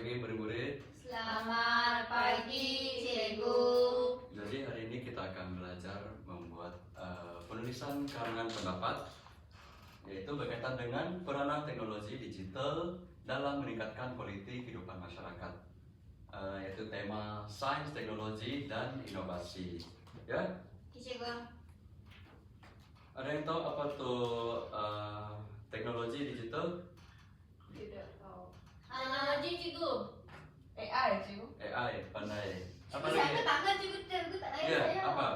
pagi murid-murid. Selamat pagi, Cikgu. Jadi hari ini kita akan belajar membuat penulisan karangan pendapat, yaitu berkaitan dengan peranan teknologi digital dalam meningkatkan kualitas kehidupan masyarakat, yaitu tema sains, teknologi, dan inovasi. Ya, Cikgu. ada yang tahu apa tuh teknologi digital? Tidak tahu. Teknologi, Cikgu. AI, cikgu. AI, pandai. Apa Saya lagi? tangan, Cikgu. Cikgu tak layan Ya, saya. apa?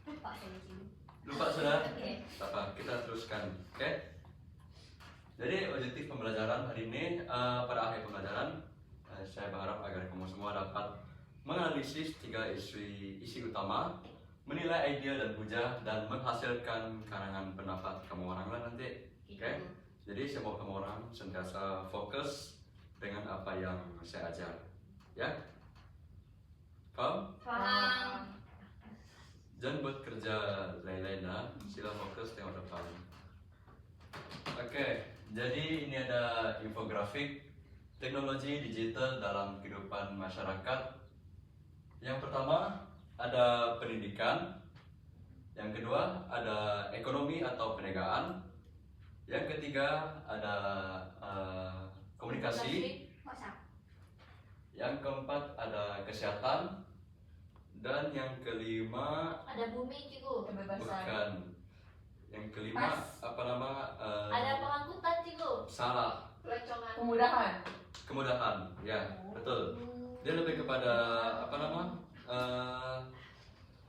Lupa saya, Cikgu. Lupa sudah? Oke. Tak apa, kita teruskan. Oke? Jadi objektif pembelajaran hari ini, pada akhir pembelajaran, saya berharap agar kamu semua dapat menganalisis tiga isi utama, menilai ide dan hujah, dan menghasilkan karangan pendapat kamu orang lah nanti. Oke? Jadi saya mau kamu orang sentiasa fokus dengan apa yang saya ajar. Ya? Paham? Faham. Jangan buat kerja lain-lain lah, sila fokus tengok depan. Oke, jadi ini ada infografik teknologi digital dalam kehidupan masyarakat. Yang pertama ada pendidikan, yang kedua ada ekonomi atau perniagaan, yang ketiga ada komunikasi, WhatsApp. yang keempat ada kesehatan, dan yang kelima Ada bumi, Cikgu. Kebebasan. bukan. Yang kelima apa nama? Ada pengangkutan, Cikgu. Salah. Pelancongan. Kemudahan. Kemudahan. Ya, betul. Dia lebih kepada apa nama?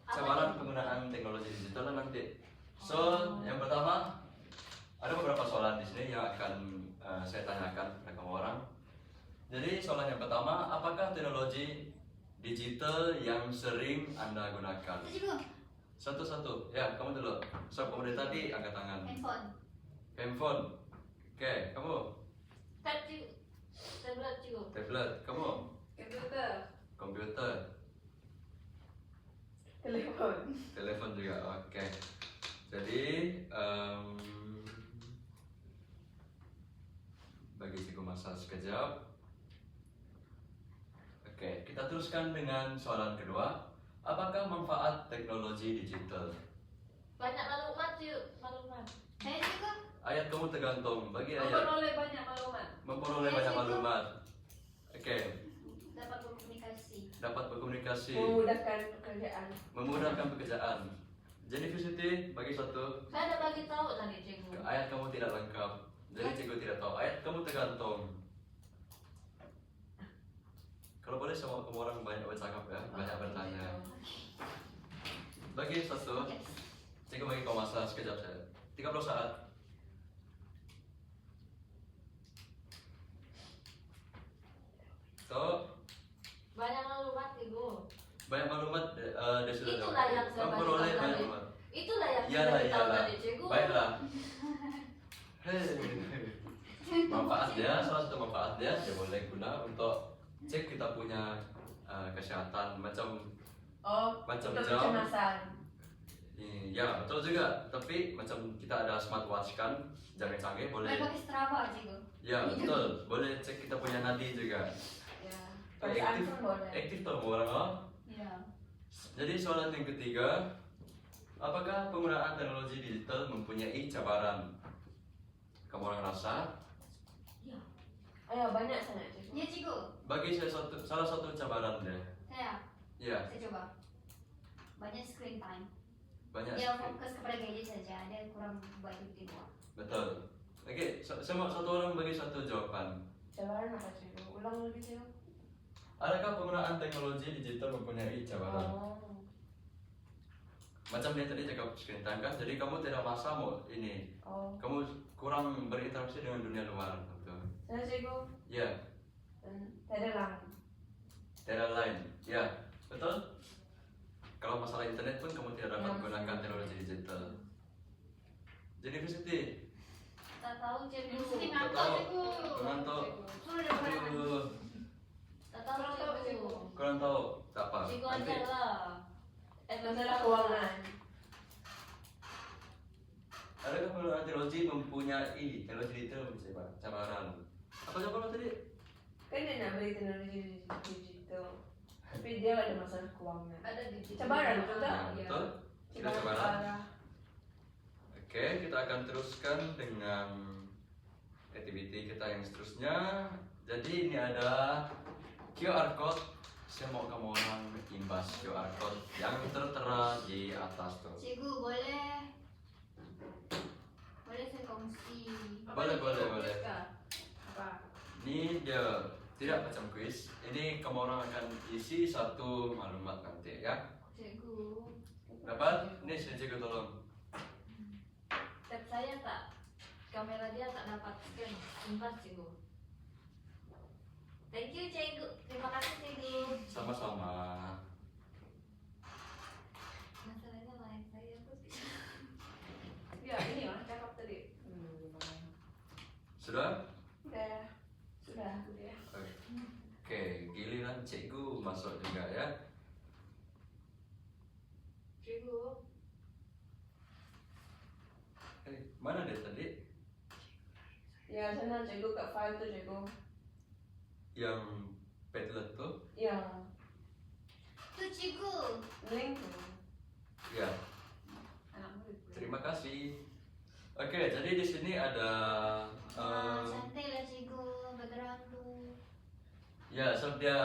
Cabaran penggunaan teknologi digital lah nanti. So, yang pertama ada beberapa soalan di sini yang akan saya tanyakan kepada kamu orang. Jadi soalan yang pertama, apakah teknologi digital yang sering Anda gunakan? Cikgu. Satu-satu. Ya, kamu dulu. So, kamu dari tadi angkat tangan. Handphone. Handphone. Oke, kamu. Tab, Cikgu. Tablet, Cikgu. Tablet. Kamu. Komputer. Komputer. Telepon. Telepon juga. Oke. Jadi, bagi cikgu masa sekejap. Oke, kita teruskan dengan soalan kedua. Apakah manfaat teknologi digital? Banyak maklumat, Cikgu. Maklumat. Saya, Cikgu. Ayat kamu tergantung. Bagi ayat Memperoleh banyak maklumat. memperoleh banyak maklumat. Oke, Dapat berkomunikasi. dapat berkomunikasi, Memudahkan pekerjaan. memudahkan pekerjaan. University bagi satu. Saya ada bagi tahu tadi, Cikgu. Ayat kamu tidak lengkap. Jadi cikgu tidak tahu. Ayat kamu tergantung. Kalau boleh semua kamu orang banyak bercakap ya, banyak bertanya. Bagi satu, Yes. cikgu bagi kau masa sekejap saja. 30 saat. So, Banyak maklumat, Cikgu. banyak maklumat dia sudah Itulah yang saya memperoleh bagi tahu banyak tadi. maklumat. Itulah yang Iyalah, saya tahu iyalah. tadi, Cikgu. Baiklah. Manfaat dia, salah satu manfaat dia boleh guna untuk cek kita punya kesehatan macam Untuk jam. kecemasan. Ya betul juga. Tapi macam kita ada smartwatch kan, jam yang canggih boleh. Main pakai Strava, Cikgu. Ya betul, boleh cek kita punya nadi juga. Ya. Perasaan pun boleh. Aktif tuh orang oh. Iya. Jadi soalan yang ketiga, apakah penggunaan teknologi digital mempunyai cabaran? Kamu orang rasa? Iya. Ayo banyak sangat, cikgu. Iya, Cikgu. Bagi saya salah satu cabaran deh. Saya Ya, coba. Banyak screen time. banyak. Dia sekali. fokus kepada gadget saja. Dia kurang buat di luar. Betul. Oke, semua satu orang bagi satu jawaban. Cabaran apa, cikgu? Ulang lagi, cikgu. Adakah penggunaan teknologi digital mempunyai cabaran? Oh. Macam dia tadi cakap screen time kan, jadi kamu tidak masa mau ini. Oh. Kamu kurang berinteraksi dengan dunia luar. Betul. Saya, cikgu. Ya, Terelang. tidak lain. Ya, betul. Kalau masalah internet pun kamu tidak dapat Ya, menggunakan betul. teknologi digital. University, Tak tahu, Cikgu. Mesti tak tahu. Mengantuk. Sudah ada pernah. Aduh, Tak tahu, Kurang tahu, Cikgu. Cikgu. kurang tahu. Tak apa. Cikgu Nanti ajar lah. Masalah keuangan. adakah penggunaan teknologi mempunyai teknologi digital mempunyai cabaran? Apa jawaban lo tadi? Kan dia nak beli teknologi digital, tapi dia ada masalah keuangan. Ada di Cabaran, betul tak? Nah, betul. Kita cabaran. Oke, kita akan teruskan dengan activity kita yang seterusnya. Jadi ini ada QR code. Saya mau kamu orang imbas QR code yang tertera di atas tuh. Cikgu boleh saya kongsi. Boleh. Apa? Ini dia tidak macam kuis. Ini kamu orang akan isi satu maklumat nanti ya. Cikgu. Dapat? Ini sini cikgu tolong. Tab saya tak, kamera dia tak dapat scan. Simpan cikgu. Thank you cikgu. Terima kasih cikgu. Sama-sama. Masalahnya lain saya tuh. Ya ini lah cakap tadi. Sudah? Sudah. Oke, giliran cikgu masuk juga ya. Cikgu. Mana dia tadi? Ya sana cikgu kat file tu cikgu. Yang Padlet tuh? Ya Tuh cikgu. link tu. Ya. Anak murid. Terima kasih. Oke, jadi di sini ada Santai lah cikgu. Background tu. ya, sebab dia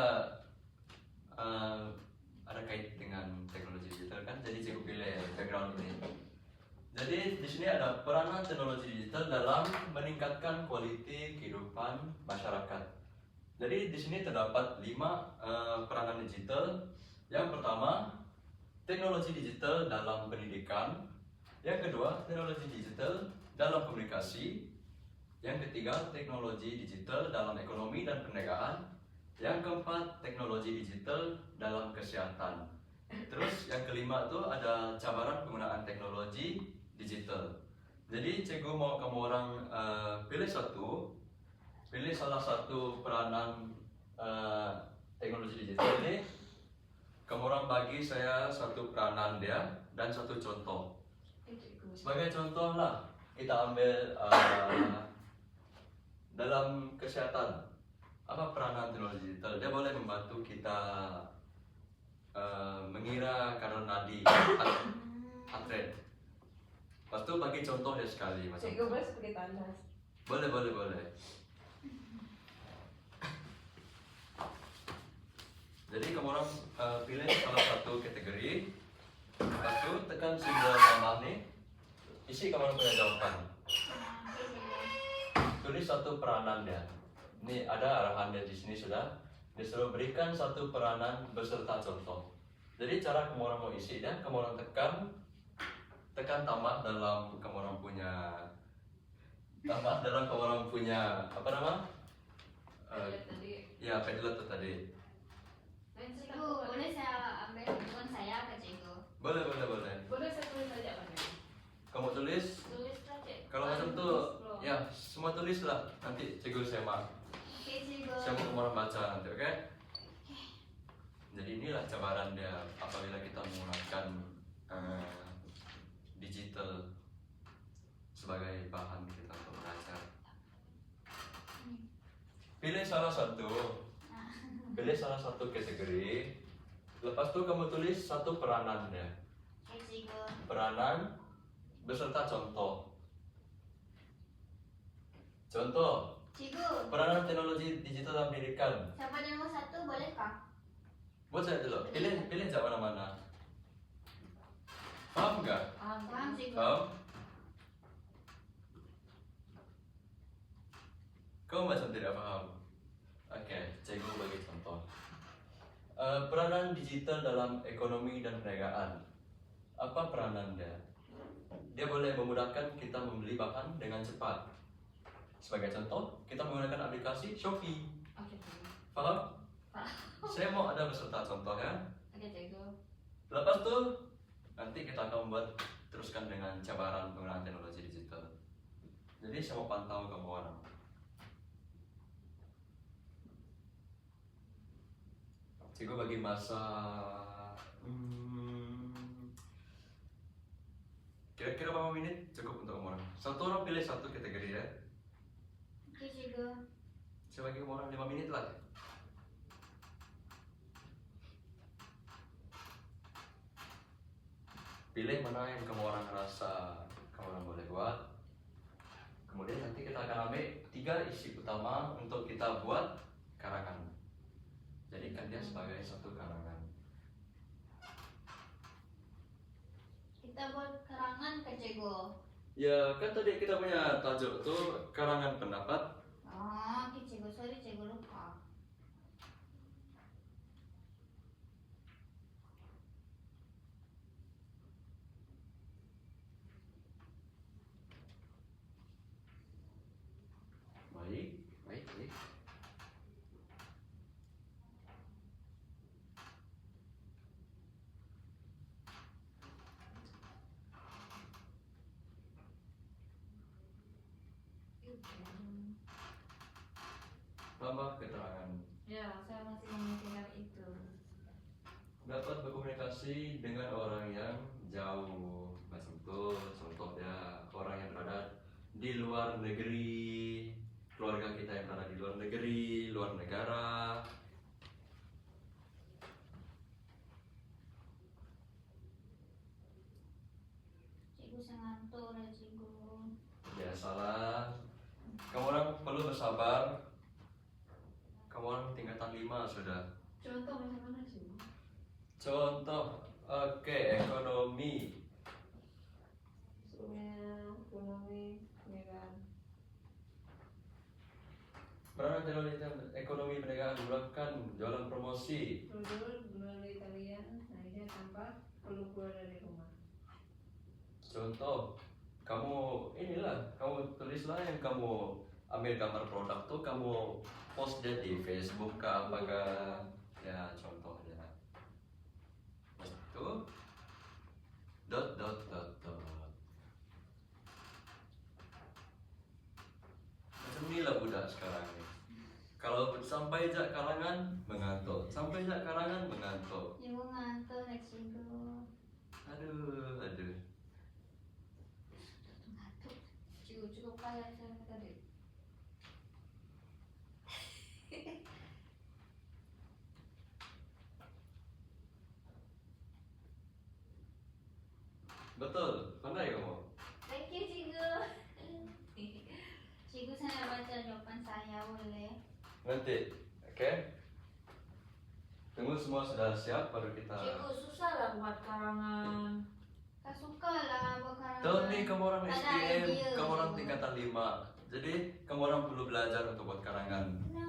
ada kait dengan teknologi digital kan, jadi cikgu pilih background ini. Jadi di sini ada peranan teknologi digital dalam meningkatkan kualitas kehidupan masyarakat. Jadi di sini terdapat 5 peranan digital. Yang pertama, teknologi digital dalam pendidikan. Yang kedua, teknologi digital dalam komunikasi. Yang ketiga, teknologi digital dalam ekonomi dan perniagaan. Yang keempat, teknologi digital dalam kesehatan. Terus yang kelima itu ada cabaran penggunaan teknologi digital. Jadi cikgu mau kamu orang pilih salah satu peranan teknologi digital ini. Kamu orang bagi saya satu peranan dia dan satu contoh. Sebagai contoh lah, kita ambil dalam kesehatan. Apa peranan teknologi digital? Dia boleh membantu kita mengira kadar nadi atlet. Lepas tu bagi contoh dia sekali macam Cikgu tu. boleh sebagai tandas. Boleh. Jadi kamu orang pilih salah satu kategori. Lepas tu tekan simbol tambah ni. Isi kamu orang punya jawaban. Tulis satu peranan dia. Ini ada arahan dia di sini sudah. Disuruh berikan satu peranan beserta contoh. Jadi cara kamu orang mau isi dia, kamu orang tekan tambah dalam kamu orang punya apa nama? Ya, Padlet tu tadi. Cikgu, boleh saya ambil handphone saya ke cikgu? Boleh. Boleh saya tulis saja kan? Kamu tulis. Tulis lah cikgu. Kalau macam tu, ya semua tulis lah. Nanti cikgu saya mark. Oke cikgu. Saya mau kamu orang baca nanti, oke? Jadi inilah cabaran dia apabila kita menggunakan digital sebagai bahan kita untuk belajar. Pilih salah satu kategori. Lepas tu kamu tulis satu peranan dia. Oke cikgu. Peranan beserta contoh. Contoh, Cikgu, peranan teknologi digital dalam pendidikan. siapa nomor 1 bolehkah? Buat saya dulu. Pilih jawab mana-mana. Paham nggak? Paham cikgu. Paham? Kau macam tidak paham. Oke, cikgu bagi contoh. Peranan digital dalam ekonomi dan perniagaan. Apa peranan dia? Dia boleh memudahkan kita membeli bahan dengan cepat. Sebagai contoh, kita menggunakan aplikasi Shopee. Oke cikgu. Paham? Paham. Saya mau ada beserta contoh ya. Oke cikgu. Lepas tu, nanti kita akan membuat teruskan dengan cabaran penggunaan teknologi digital. Jadi saya mau pantau kamu orang. Cikgu bagi masa kira-kira berapa menit cukup untuk kamu orang. Satu orang pilih satu kategori ya. Oke cikgu. Saya bagi kamu orang 5 menit lah. Pilih mana yang kamu orang rasa kamu orang boleh buat. Kemudian nanti kita akan ambil 3 isi utama untuk kita buat karangan. Jadikan dia sebagai satu karangan. Kita buat karangan ke Cego. Ya kan tadi kita punya tajuk tuh karangan pendapat. Oh, ke Cego, sorry Cego lupa. Baik, baik, baik. Tambah keterangan. Ya, saya masih memikirkan itu. Dapat berkomunikasi dengan orang yang jauh. Macam itu contohnya orang yang berada di luar negeri, keluarga kita yang berada di luar negeri, luar negara. Cikgu saya ngantuk ya Cikgu. Biasalah. Kamu orang perlu bersabar. Kamu orang tingkatan 5 sudah. Contoh macam mana sih? Contoh, oke, ekonomi. Soalnya ekonomi, ya kan. Peranan teknologi ekonomi perniagaan melakukan jualan promosi. Produk melalui talian, akhirnya tanpa perlu keluar dari rumah. Contoh, kamu kamu tulislah yang kamu ambil gambar produk tuh kamu post dia di Facebook kah apakah ya contohnya itu dot. Macam inilah budak sekarang nih. Kalau sampai jak karangan mengantuk, sampai jak karangan mengantuk. Cikgu ngantuk ya Cikgu. Aduh. Ngantuk. Cikgu cukup payah saya tadi. Betul, pandai kamu. Thank you Cikgu. Cikgu saya baca jawaban saya boleh? Nanti, oke? Tunggu semua sudah siap baru kita. Cikgu susah lah buat karangan. Tak suka lah buat karangan. Tuh nih kamu orang Tak ada SPM, idea, kamu orang Cikgu. tingkatan 5. Jadi kamu orang perlu belajar untuk buat karangan. No.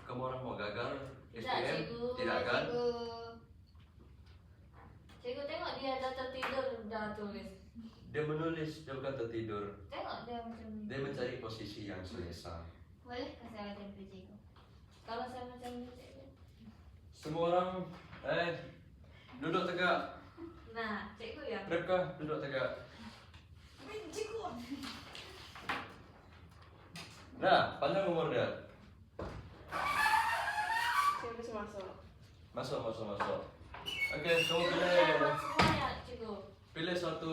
Kamu orang mau gagal Tidak SPM? Cikgu. Tidak kan? Cikgu. Cikgu tengok dia dah tertidur dah tulis. Dia menulis, dia bukan tertidur. Tengok dia macam ni. Dia mencari posisi yang selesa. Boleh ke saya macam tu Cikgu? Kalau saya macam ni Cikgu. Semua orang, duduk tegak. Nah, Cikgu ya. Ripka, duduk tegak. Cikgu. Nah, panjang umur dia. Saya bisa masuk. Masuk. Oke, kamu Saya buat pilih semua ya Cikgu. pilih satu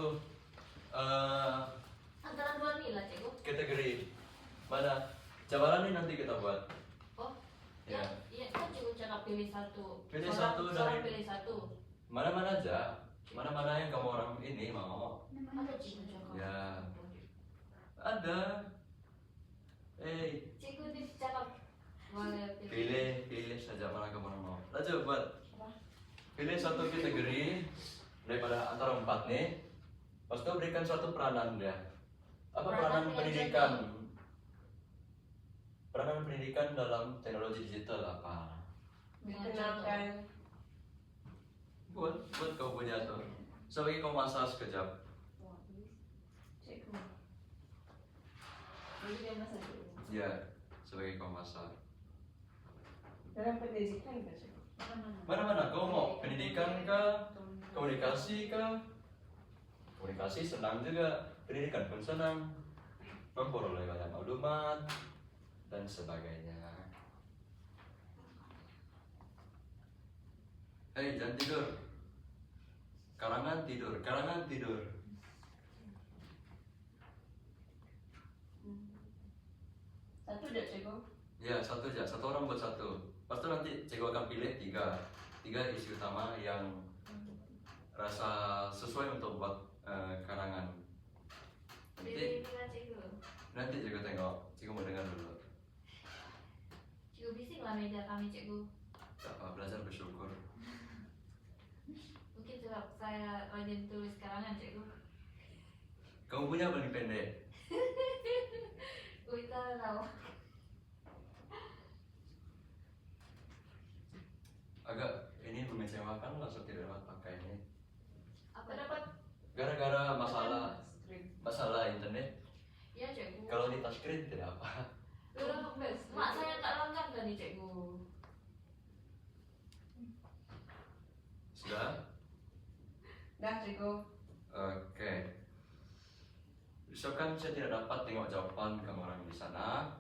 Antara dua ni lah Cikgu. kategori. Mana? Cabaran ini nanti kita buat. Oh, Ya. ya kan Cikgu cakap pilih satu. Pilih Seorang- satu seorang dari- pilih satu. Mana-mana aja. Mana-mana yang kamu orang ini mau. Ada Cikgu cakap. Ya. Ada. Cikgu ni cakap boleh Pilih saja mana kamu orang mau. Lanjut buat. Pilih satu kategori daripada antara 4 nih. Lepas itu berikan suatu peranan dia. Apa Peranan peranan yang pendidikan? Peranan pendidikan dalam teknologi digital apa? Dikenalkan. Buat kau punya tuh. Sebagai kau masak sekejap. Cikgu. Jadi dia masa dulu. Ya, sebagai kau masak. Dalam pendidikan kan Cikgu? Mana-mana kau mau pendidikan kah? Komunikasi kah? Komunikasi senang juga. Pendidikan pun senang. Memperoleh banyak maklumat dan sebagainya. Jangan tidur. Karangan tidur. Satu dah cikgu. Ya, satu aja, satu orang buat satu. Lepas itu nanti cikgu akan pilih tiga isi utama yang rasa sesuai untuk buat karangan. Pilih-pilih cikgu. Nanti cikgu tengok, cikgu mau dengar dulu. Cikgu bising lah meja kami cikgu. Tak apa, belajar bersyukur. Mungkin sebab saya rajin tulis karangan cikgu. Kamu punya paling pendek? Kita tahu. Agak ini mengecewakan langsung tidak dapat pakai ini. Apa dapat? Gara-gara Screen. masalah internet. Ya cikgu. Kalau di touchscreen tidak apa. Udah best. Mak saya tak langgar tadi cikgu. Sudah? Dah cikgu. Oke. Misalkan saya tidak dapat tengok jawaban kamu orang di sana,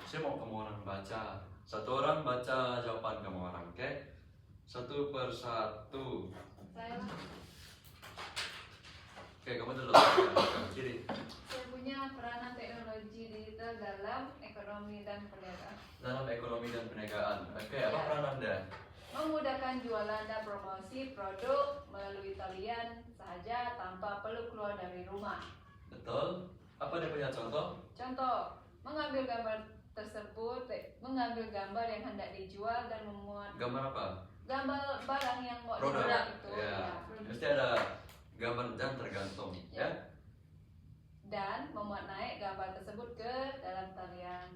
saya mau kamu orang baca. Satu orang baca jawaban kamu orang, oke? Satu persatu. Saya lah. Oke, kamu dulu. Kamu kiri. Saya punya peranan teknologi digital dalam ekonomi dan perniagaan. Dalam ekonomi dan perniagaan. Oke, apa peran Anda? Memudahkan jualan dan promosi produk melalui talian saja tanpa perlu keluar dari rumah. Betul. Apa dia punya contoh? Contoh, mengambil gambar tersebut, mengambil gambar yang hendak dijual dan memuat Gambar apa? gambar barang yang mau Produk. dijual itu. Ya. Ya. Mesti ada gambar dan tergantung, ya. Dan memuat naik gambar tersebut ke dalam talian.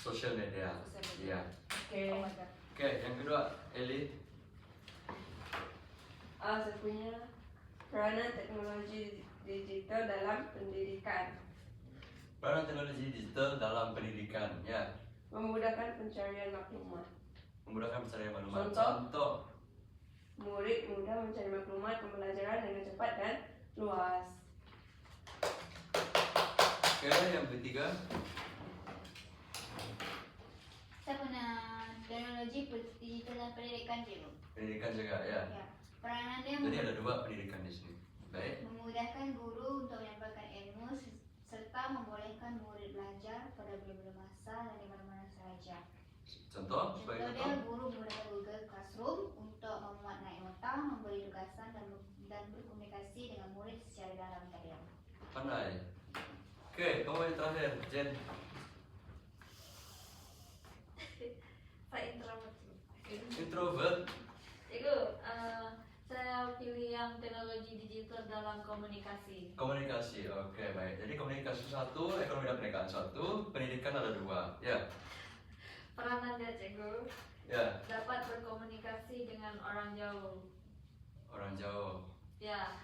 Sosial media. Sosial media. Iya. Oke. Oh my God. Oke, yang kedua, Eli. Saya punya peranan teknologi digital dalam pendidikan, Peranan teknologi digital dalam pendidikan, ya. memudahkan pencarian maklumat. Memudahkan pencarian maklumat. Contoh? Contoh. Murid mudah mencari maklumat pembelajaran dengan cepat dan luas. Oke, yang ketiga. Saya punya teknologi digital dan pendidikan cikgu. Pendidikan juga, ya. Ya. Peranan dia Jadi ada dua pendidikan di sini. Baik. memudahkan guru untuk menyampaikan ilmu serta membolehkan murid belajar pada berbagai masa dan di mana-mana saja. Contoh, sebagai Contoh dia contoh. guru menggunakan Google Classroom untuk memuat naik nota, memberi tugasan dan berkomunikasi dengan murid secara dalam talian. Pandai. Oke, kamu yang terakhir, Jen. Saya introvert. Introvert. Cikgu, saya pilih yang teknologi digital dalam komunikasi. Komunikasi, oke baik. Jadi komunikasi satu, ekonomi dan perniagaan satu, pendidikan ada dua, ya. Peranan dia cikgu Ya, dapat berkomunikasi dengan orang jauh. orang jauh. Ya.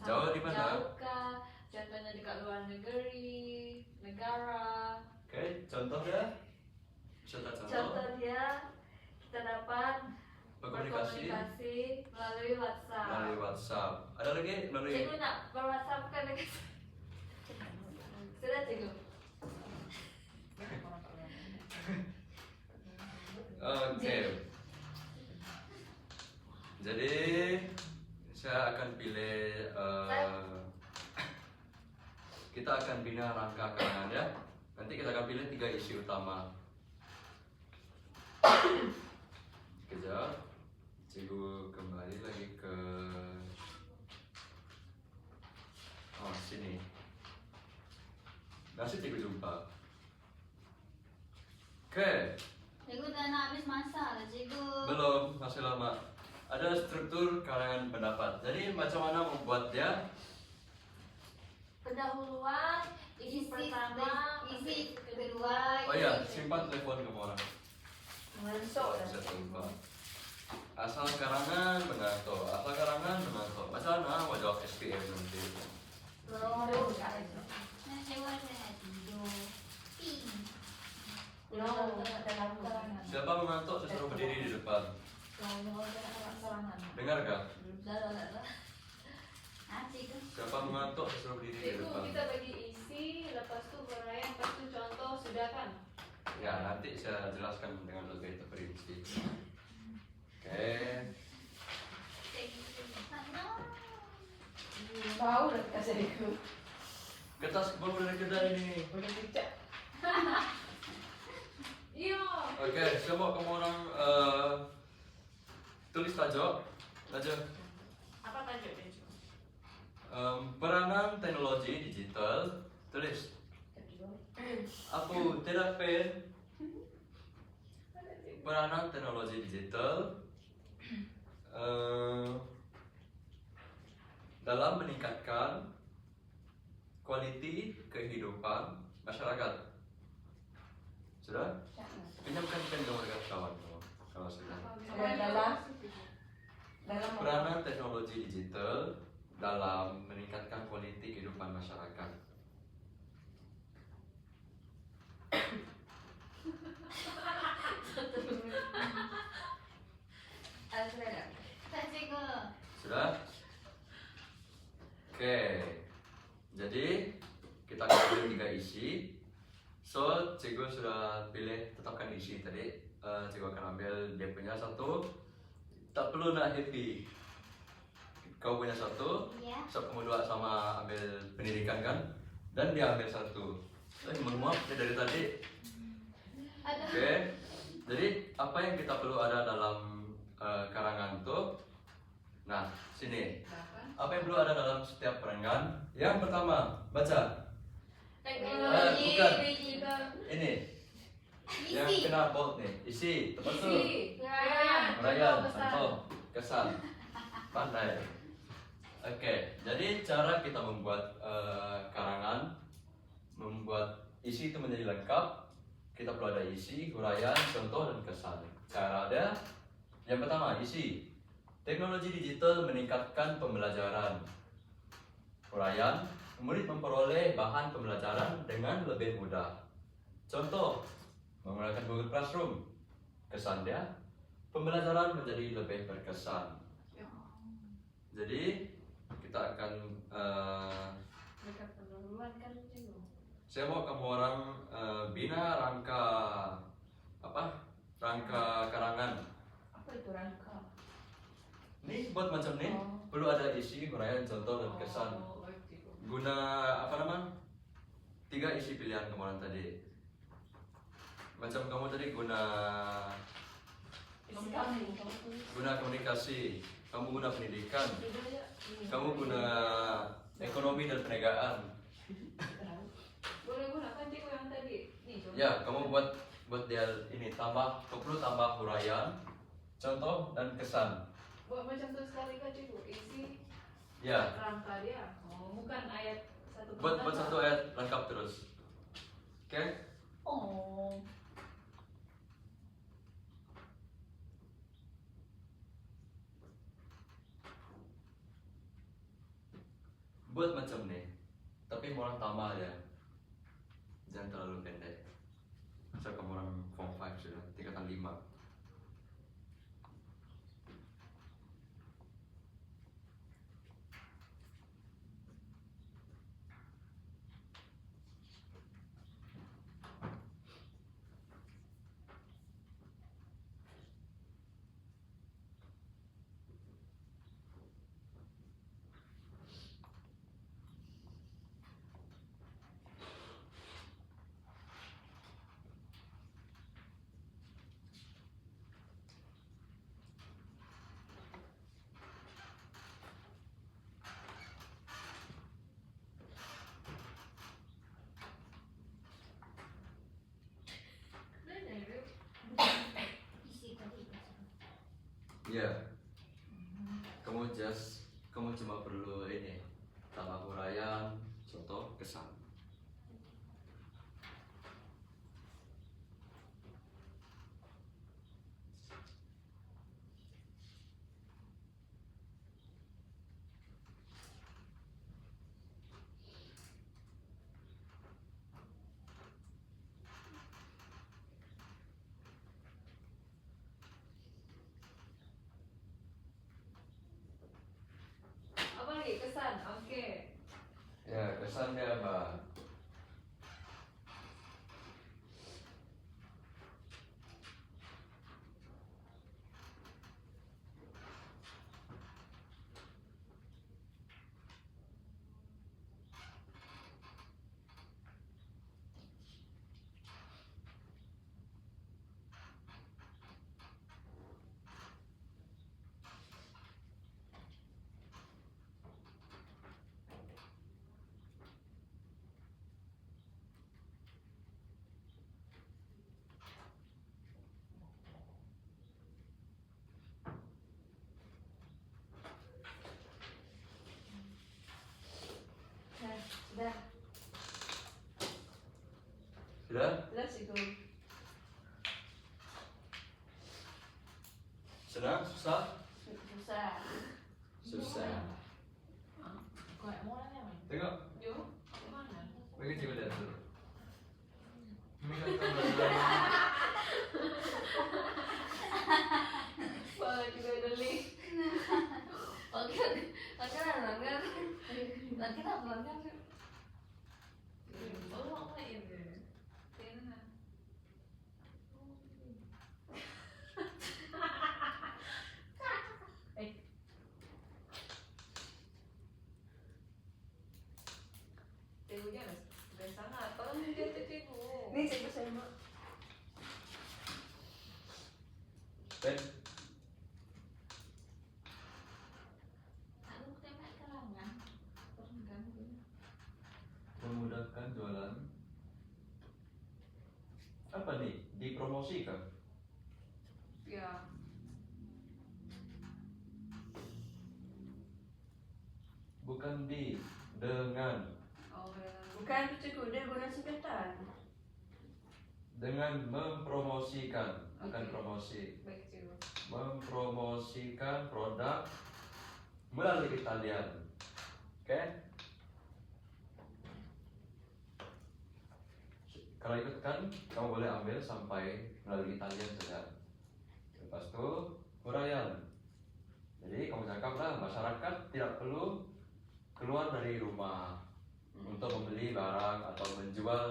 Jauh di mana? Jauh kah? Contohnya dekat luar negeri, negara. Oke, contohnya? Bisa tak contoh? Contoh dia kita dapat Berkomunikasi melalui WhatsApp. melalui WhatsApp. Ada lagi melalui. Cikgu nak ber-WhatsApp kan dekat. Sudah cikgu. Oke. Jadi saya akan pilih. Kita akan bina rangka karangan ya. Nanti kita akan pilih tiga isi utama. Kejap. Cikgu kembali lagi ke sini. Masih cikgu jumpa. Oke. Cikgu dah nak habis masa lah cikgu. Belum, masih lama. Ada struktur karangan pendapat. Jadi macam mana membuat dia? Pendahuluan, isi pertama, isi kedua. Oh iya, simpan telepon kamu orang. Masuk dah. Bisa lupa. Asal karangan menato, asal karangan menato. Macam mana mau jawab SPM nanti? Belum. Nah cikgu saya tidur. Ping. No, dalam karangan. Siapa mengantuk saya suruh berdiri di depan. Dalam karangan. Dengar gak? Dah. Cikgu. Siapa mengantuk saya suruh berdiri di Cikgu, depan. kita bagi isi, lepas tu berayaan, lepas tu contoh, sudah kan? Ya nanti saya jelaskan dengan lebih terperinci. Oke. Tahu dah kasih aku. Kertas baru dari kedai ini. Boleh cicak. Oke, semua kamu orang tulis tajuk. Apa tajuknya? Peranan teknologi digital. Tulis. Aku tidak pen. Peranan teknologi digital dalam meningkatkan kualiti kehidupan masyarakat. Sudah? Pinjamkan pen nomor kawan kalau sudah. Dalam Peranan teknologi digital dalam meningkatkan kualiti kehidupan masyarakat. Tak cikgu. Sudah? Oke. Jadi kita akan pilih 3 isi. So, cikgu sudah pilih tetapkan isi tadi. Cikgu akan ambil dia punya satu. Tak perlu nak happy. Kau punya satu. Iya. So, kamu dua sama ambil pendidikan kan? Dan dia ambil satu. Mohon maaf, dia dari tadi. Aduh. Oke. Jadi apa yang kita perlu ada dalam karangan itu? Nah, sini. Apa yang perlu ada dalam setiap karangan? Yang pertama, baca. Teknologi bukan. digital. Ini. Yang Isi. kena bold nih. Isi. Tepat tuh. Raya. Rayyan, contoh, kesan. Pandai. Oke, jadi cara kita membuat karangan, membuat isi itu menjadi lengkap, kita perlu ada isi, huraian, contoh, dan kesan. Cara ada, yang pertama, isi. Teknologi digital meningkatkan pembelajaran. Huraian, murid memperoleh bahan pembelajaran dengan lebih mudah. Contoh, menggunakan Google Classroom. Kesan dia, pembelajaran menjadi lebih berkesan. Jadi kita akan Mereka pendahuluan kan cikgu. saya mau kamu orang bina rangka apa? Rangka karangan. Apa itu rangka? Nih buat macam nih Oh. perlu ada isi, huraian, contoh, dan kesan. Guna apa namanya? 3 isi pilihan kamu orang tadi. Macam kamu tadi guna komunikasi, kamu guna pendidikan, kamu guna ekonomi dan perniagaan. Boleh gunakan cikgu yang tadi. Nih, coba. Ya, kamu buat dia ini tambah, kau perlu tambah huraian, contoh, dan kesan. Buat macam tu sekali kan cikgu. Isi Ya, rangka dia. Oh, bukan ayat satu. buat satu ayat lengkap terus. Oke? Oh. Buat macam nih, tapi mau orang tambah ya. Jangan terlalu pendek. So kamu orang form 5 sudah, tingkatan 5. Isi tadi. Ya, kamu cuma perlu ini tambah huraian, contoh, kesan. Apa lagi kesan? Oke. Ya, kesannya apa? Sudah? Jelas itu. Senang? Susah? Susah. Susah. Kayak mau nanya main. Tengok, Yo, Mana? bagi coba lihat dulu. Ini kan pembelajaran. boleh juga beli. Oke, oke lah, kan? Lagi lah, kan? Oh, mau main deh. Enak. Cigunya udah sangat. Tolong dia tuh cigu. Ini cikgu saya mak. Ben, Aku tembak kalangan. Orang ganggu. memudahkan jualan. Apa nih? Dipromosikan? Ya. Bukan di, dengan. Oh, ya. Bukan itu cikgu, dia guna singkatan. Dengan mempromosikan, bukan Oke. promosi. Baik cigu. Mempromosikan produk melalui talian. Oke? Kalau ikutkan, kamu boleh ambil sampai melalui talian saja. Lepas itu, huraian. Jadi kamu cakaplah, masyarakat tidak perlu keluar dari rumah untuk membeli barang atau menjual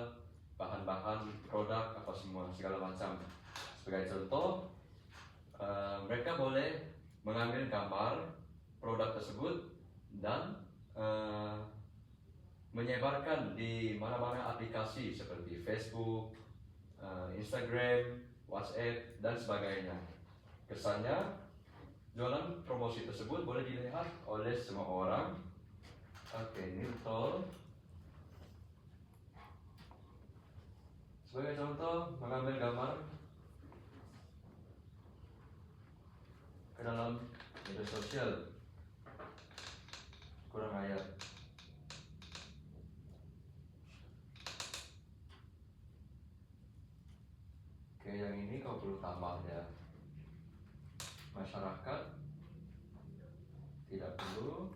bahan-bahan produk apa semua segala macam. Sebagai contoh, mereka boleh mengambil gambar produk tersebut dan menyebarkan di mana-mana aplikasi seperti Facebook, Instagram, WhatsApp dan sebagainya. Kesannya, jualan promosi tersebut boleh dilihat oleh semua orang. Oke, ini betul. Sebagai contoh, mengambil gambar ke dalam media sosial. Kurang ayat. Oke, yang ini kau perlu tambah ya. Masyarakat tidak perlu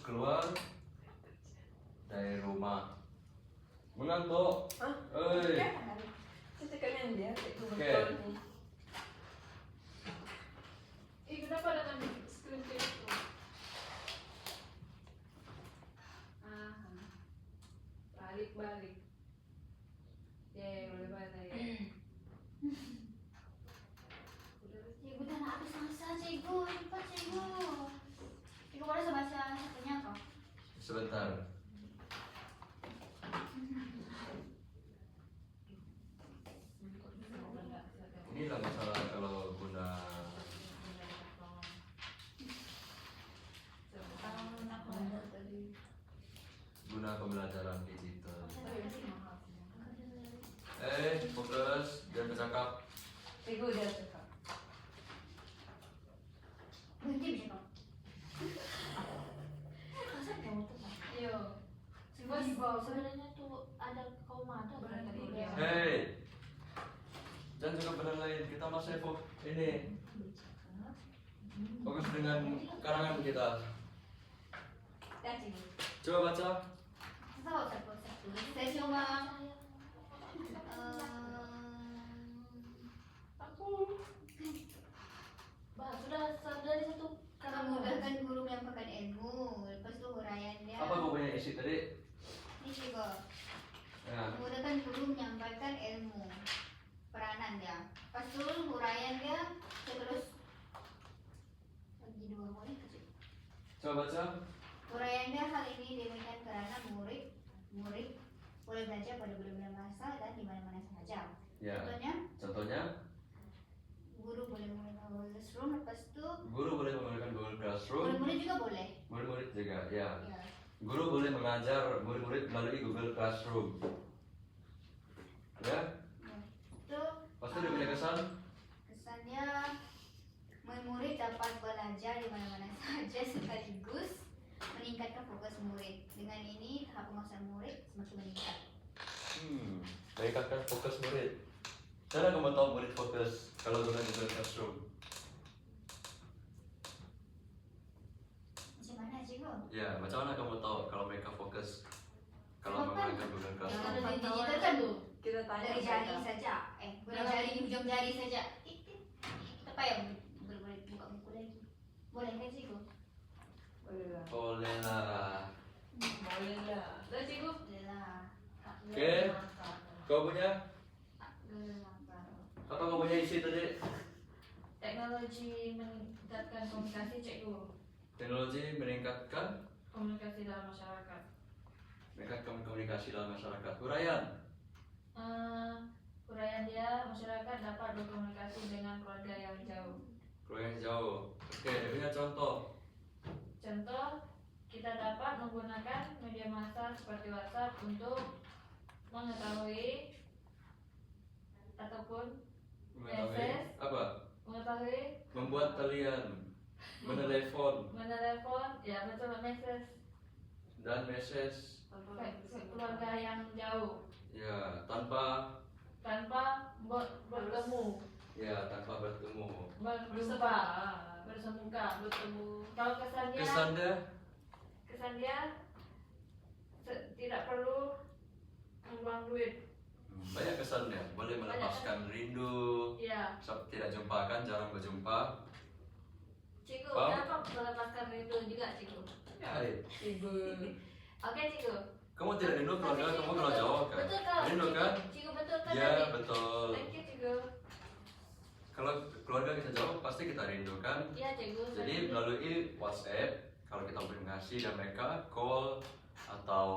keluar dari rumah. Mengantuk. Hah? Oi. Saya cakapnya dia cikgu Oke. betul nih. Kenapa dengan screen itu? Balik. Boleh balik ya. Cikgu dah nak habis masa, cikgu. Cepat, cikgu. Cikgu boleh baca satunya kau? Sebentar. Inilah masalah kalau guna pembelajaran digital. Fokus, jangan bercakap. Cikgu dia cakap. Berhenti bercakap. Masa kamu tuh? Yo. Sebenarnya tuh ada koma ada Berhenti. tadi. Hei, dan juga benar lain. Kita masih ini fokus dengan karangan kita. Dah, cikgu. Coba baca. Satu. Saya cuma Aku. Bah, sudah dari satu memudahkan guru menyampaikan ilmu. Lepas tu huraian dia. Apa kau punya isi tadi? Ini juga Ya. memudahkan guru menyampaikan ilmu. Peranan dia. Lepas tu huraian dia terus lagi dua boleh ke, cikgu? Coba baca. Huraian dia hal ini demikian karena murid boleh belajar pada benar-benar masa dan di mana-mana sahaja. Ya. Contohnya, Contohnya, guru boleh menggunakan Google Classroom, lepas tu guru boleh menggunakan Google Classroom. murid-murid juga boleh. Murid-murid juga, ya. Ya. Guru boleh mengajar murid-murid melalui Google Classroom. Ya. Itu Pasti dia punya kesan. kesannya murid dapat belajar di mana-mana saja sekaligus meningkatkan fokus murid. Dengan ini tahap penguasaan murid semakin meningkat. Meningkatkan fokus murid. Cara kamu tahu murid fokus kalau guna Google Classroom? Macam mana cikgu? Ya, macam mana kamu tahu kalau mereka fokus kalau Apa? menggunakan Google Classroom? Kalau di digital kan Kita tanya dari jari mereka. saja. Guna jari di ujung jari saja. Tik tik. Apa yang boleh buka buku lagi? Boleh kan cikgu? Boleh lah. Boleh lah. Boleh lah. Dah cikgu. Boleh lah. Oke. Kau punya? Boleh. Apa kau punya isi tadi? Teknologi meningkatkan komunikasi cikgu. Teknologi meningkatkan Komunikasi dalam masyarakat. komunikasi dalam masyarakat. Huraian. Uraian dia, masyarakat dapat berkomunikasi dengan keluarga yang jauh. Keluarga yang jauh. Oke, dia punya contoh. Contoh, kita dapat menggunakan media massa seperti WhatsApp untuk mengetahui ataupun Mengetahui apa? mengetahui Membuat kalian menelepon menelepon, ya betul, message dan message keluarga yang jauh ya tanpa bertemu, tanpa bertemu. berjumpa, bersemuka. Kalau kesan dia tidak perlu membuang duit. Banyak kesannya, boleh melepaskan rindu, Ya, tidak jumpa kan, jarang berjumpa. cikgu, Faham? dapat melepaskan rindu juga cikgu. Ya, Cikgu. Oke cikgu. kamu tidak rindu keluarga Tapi, kamu kalau Jawa kan? Betul kan? Rindu kan? Cikgu betul kan? Ya tadi? betul. Thank you cikgu. Kalau keluarga kita jauh pasti kita rindu kan? Iya cikgu. Jadi melalui WhatsApp, kalau kita berkomunikasi dan mereka call atau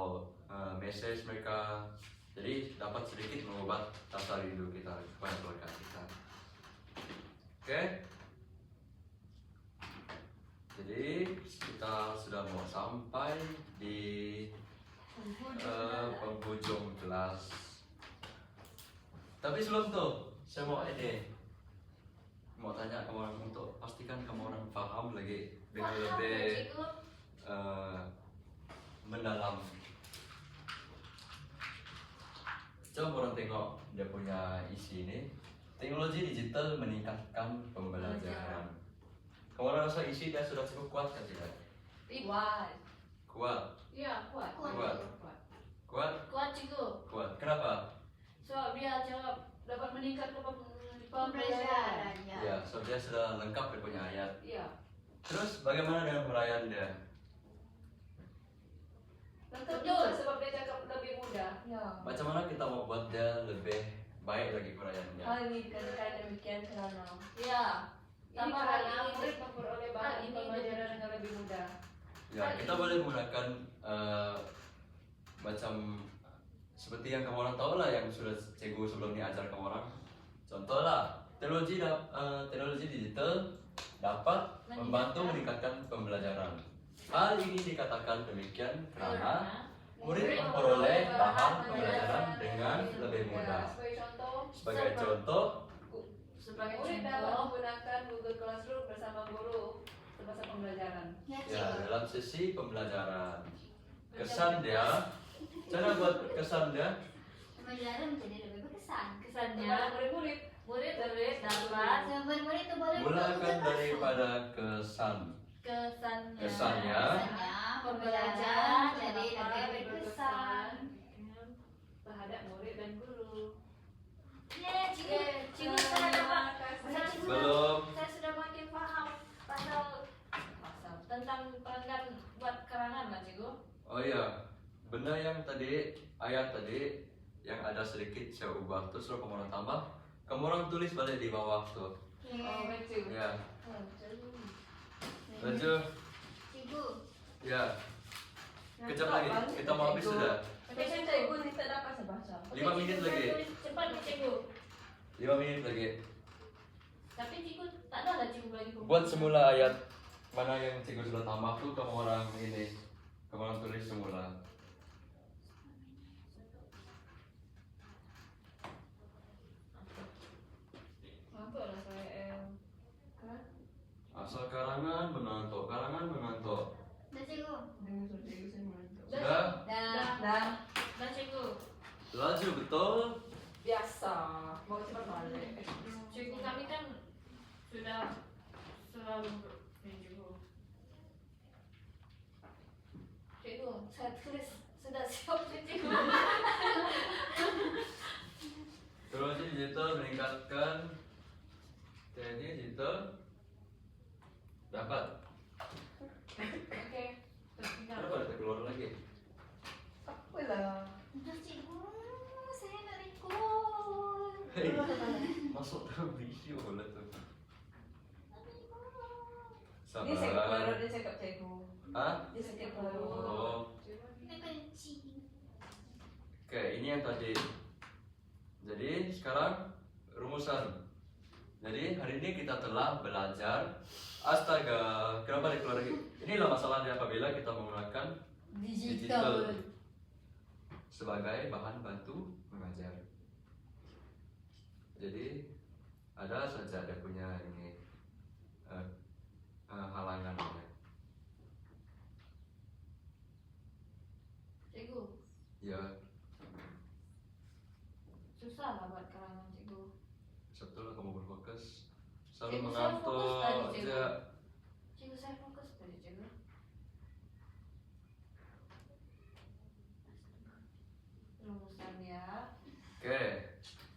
message mereka, jadi dapat sedikit mengubah rasa rindu kita kepada keluarga kita. Oke? Jadi kita sudah mau sampai di penghujung kelas. Tapi sebelum itu, saya mau tanya kamu orang untuk pastikan kamu orang paham lagi dengan Paham, lebih cikgu. mendalam. Coba orang tengok dia punya isi ini. Teknologi digital meningkatkan pembelajaran. Kamu orang rasa isi dia sudah cukup kuat kan tidak? Kuat. Kuat, Iya, kuat. Kuat. kuat, Kuat cikgu. kuat. Kenapa? Sebab dia jawab dapat meningkatkan Pembelajaran ya. Ya, so dia sudah lengkap dia punya ayat. Iya. Terus bagaimana dengan huraian dia? Betul. Betul. Sebab dia cakap lebih mudah. Ya. Macam mana kita mau buat dia lebih baik lagi huraiannya? Hal ini dikatakan demikian karena Ya. Ini Tambah karena lagi murid memperoleh Hal bahan ini pembelajaran dengan lebih mudah. Ya, kita boleh menggunakan macam seperti yang kamu orang tahu lah yang sudah cikgu sebelum ini ajar kamu orang. Contoh lah, teknologi digital dapat membantu meningkatkan pembelajaran. Hal ini dikatakan demikian karena murid memperoleh bahan pembelajaran dengan lebih mudah. Sebagai contoh, Sebagai contoh, murid dapat menggunakan Google Classroom bersama guru semasa pembelajaran. Ya ya cikgu. dalam sesi pembelajaran, kesan dia, cara buat kesan dia, Pembelajaran menjadi lebih berkesan. kesannya Kepada murid-murid, murid dapat Murid itu boleh mulakan daripada kesan. kesannya Kesannya. pembelajaran jadi lebih berkesan. terhadap murid dan guru. Ya cikgu, cikgu saya dapat Belum. saya sudah makin paham pasal tentang pelanggan buat kerangan kan cikgu. Oh iya, benda yang tadi, ayat tadi yang ada sedikit saya ubah terus kalau kamu orang tambah, kamu orang tulis balik di bawah tuh. Oh, betul. Ya, lanjut. Cikgu, Ya, kejap lagi, kita mau habis sudah. Tapi saya cikgu ni tak dapat sebahasa. 5 minit Cikgu, lagi. saya tulis cepat nih cikgu. 5 menit lagi. Tapi cikgu tak ada lah cikgu lagi. Buat semula ayat mana yang cikgu sudah tambah tuh kamu orang ini, kamu orang tulis semula. Ngantuk lah saya. Asal karangan menantok, dah cikgu. Dengan Laju betul. Biasa, mau cepat balik. Cikgu kami kan sudah selalu menjenguk. Cikgu, saya tulis sudah siap cikgu. Terus digital meningkatkan. Jadi digital dapat. Oke, tertinggal. Kenapa ada keluar lagi? Apa lah? Udah cikgu, saya nak record. Hei, masuk dalam video boleh tuh. Dia sakit perut, Sabar. dia cakap cikgu. Hah? Dia sakit perut. Oh. Dia kencing. Oke, ini yang tadi. Jadi sekarang rumusan. Jadi hari ini kita telah belajar. Astaga, kenapa dikeluar lagi? Inilah masalahnya apabila kita menggunakan digital sebagai bahan bantu mengajar. Jadi ada saja ada punya ini halangannya. Cikgu, Ya, susah lah buat karangan cikgu. sebetulnya kamu berfokus selalu Cikgu, saya fokus mengantuk tadi, cikgu. aja. Cikgu saya fokus tadi cikgu. Rumusan ya. Oke,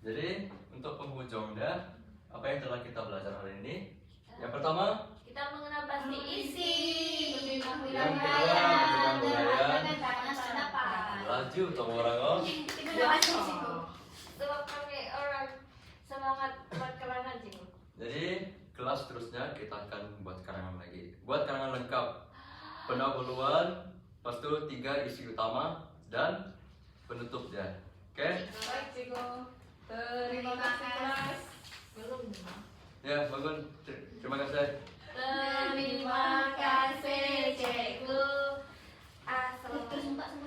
jadi untuk penghujungnya apa yang telah kita belajar hari ini? Yang pertama, Kita mengenal pasti isi. Yang kedua, mengenal budaya. dengan karangan sedapat. laju sama orang oh. Itu udah pasti cikgu. Sebab kami orang semangat buat karangan cikgu. Jadi kelas terusnya kita akan buat karangan lagi. Buat karangan lengkap, pendahuluan, lepas itu 3 isi utama dan penutupnya. Oke? Baik cikgu. Terima kasih kelas. Belum. Ya, bangun. Terima kasih. Terima kasih cikgu.